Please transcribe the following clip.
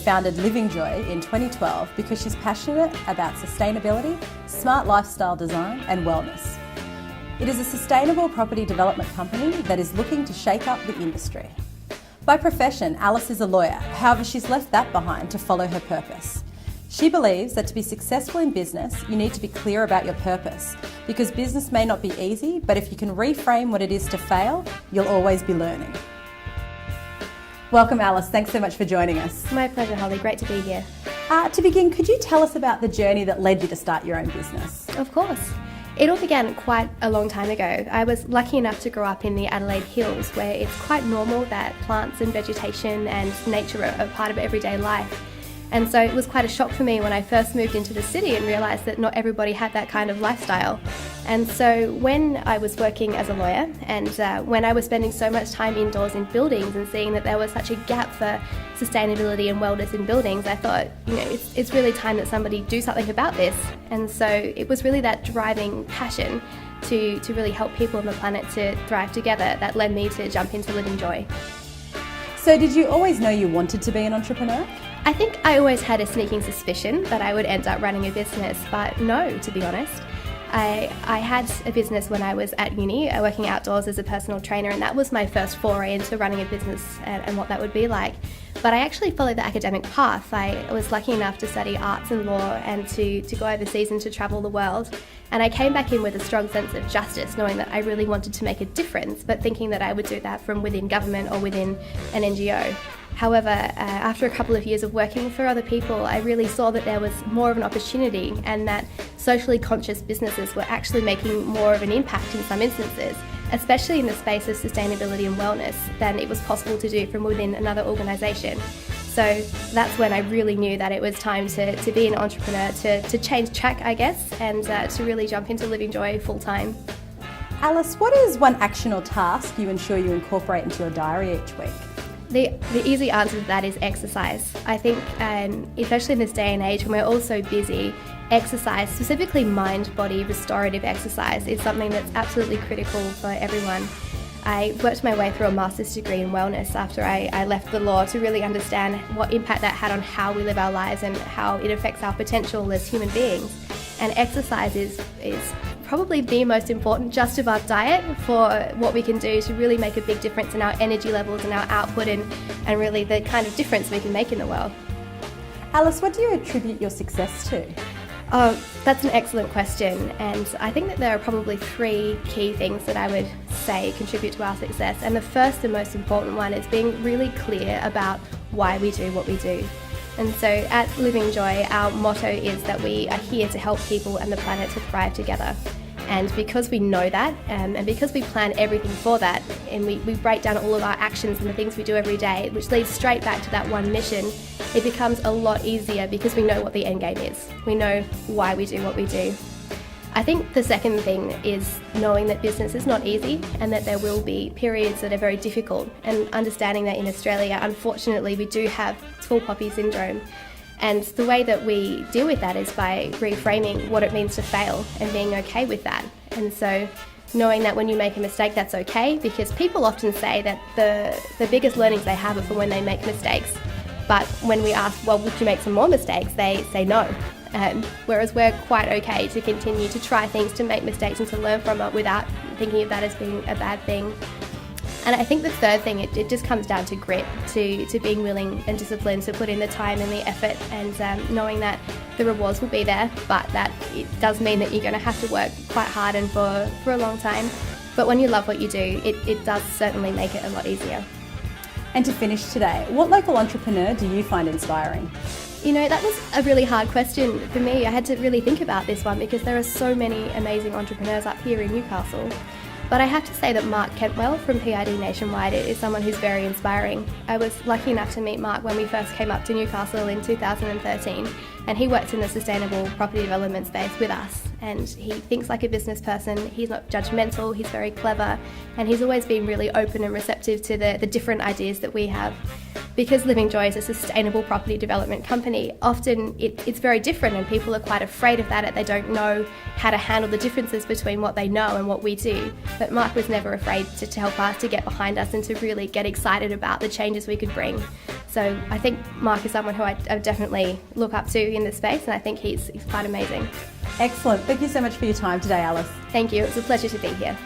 founded Living Joy in 2012 because she's passionate about sustainability, smart lifestyle design and wellness. It is a sustainable property development company that is looking to shake up the industry. By profession, Alice is a lawyer, however she's left that behind to follow her purpose. She believes that to be successful in business, you need to be clear about your purpose, because business may not be easy, but if you can reframe what it is to fail, you'll always be learning. Welcome Alice, thanks so much for joining us. My pleasure, Holly, great to be here. To begin, could you tell us about the journey that led you to start your own business? Of course. It all began quite a long time ago. I was lucky enough to grow up in the Adelaide Hills, where it's quite normal that plants and vegetation and nature are part of everyday life. And so it was quite a shock for me when I first moved into the city and realised that not everybody had that kind of lifestyle. And so when I was working as a lawyer and when I was spending so much time indoors in buildings and seeing that there was such a gap for sustainability and wellness in buildings, I thought, it's really time that somebody do something about this. And so it was really that driving passion to really help people on the planet to thrive together that led me to jump into Living Joy. So did you always know you wanted to be an entrepreneur? I think I always had a sneaking suspicion that I would end up running a business, but no, to be honest. I had a business when I was at uni, working outdoors as a personal trainer, and that was my first foray into running a business and what that would be like. But I actually followed the academic path. I was lucky enough to study arts and law and to go overseas and to travel the world. And I came back in with a strong sense of justice, knowing that I really wanted to make a difference, but thinking that I would do that from within government or within an NGO. However, after a couple of years of working for other people, I really saw that there was more of an opportunity and that socially conscious businesses were actually making more of an impact in some instances, especially in the space of sustainability and wellness, than it was possible to do from within another organisation. So that's when I really knew that it was time to be an entrepreneur, to change track, I guess, and to really jump into Living Joy full time. Alice, what is one action or task you ensure you incorporate into your diary each week? The easy answer to that is exercise. I think, especially in this day and age when we're all so busy, exercise, specifically mind-body restorative exercise, is something that's absolutely critical for everyone. I worked my way through a master's degree in wellness after I left the law to really understand what impact that had on how we live our lives and how it affects our potential as human beings. And exercise is probably the most important, just above diet, for what we can do to really make a big difference in our energy levels and our output and really the kind of difference we can make in the world. Alice, what do you attribute your success to? Oh, that's an excellent question, and I think that there are probably three key things that I would say contribute to our success. And the first and most important one is being really clear about why we do what we do. And so at Living Joy, our motto is that we are here to help people and the planet to thrive together. And because we know that, and because we plan everything for that, and we break down all of our actions and the things we do every day, which leads straight back to that one mission, it becomes a lot easier because we know what the end game is. We know why we do what we do. I think the second thing is knowing that business is not easy and that there will be periods that are very difficult, and understanding that in Australia, unfortunately, we do have tall poppy syndrome. And the way that we deal with that is by reframing what it means to fail and being okay with that. And so knowing that when you make a mistake, that's okay, because people often say that the biggest learnings they have are from when they make mistakes. But when we ask, well, would you make some more mistakes? They say no. Whereas we're quite okay to continue to try things, to make mistakes and to learn from it without thinking of that as being a bad thing. And I think the third thing, it just comes down to grit, to being willing and disciplined to put in the time and the effort, and knowing that the rewards will be there, but that it does mean that you're going to have to work quite hard and for a long time. But when you love what you do, it does certainly make it a lot easier. And to finish today, what local entrepreneur do you find inspiring? That was a really hard question for me. I had to really think about this one because there are so many amazing entrepreneurs up here in Newcastle. But I have to say that Mark Kentwell from PID Nationwide is someone who's very inspiring. I was lucky enough to meet Mark when we first came up to Newcastle in 2013, and he works in the sustainable property development space with us. And he thinks like a business person, he's not judgmental, he's very clever, and he's always been really open and receptive to the different ideas that we have. because Living Joy is a sustainable property development company, often it's very different and people are quite afraid of that. They don't know how to handle the differences between what they know and what we do. But Mark was never afraid to help us, to get behind us and to really get excited about the changes we could bring. So I think Mark is someone who I definitely look up to in this space, and I think he's quite amazing. Excellent. Thank you so much for your time today, Alice. Thank you. It was a pleasure to be here.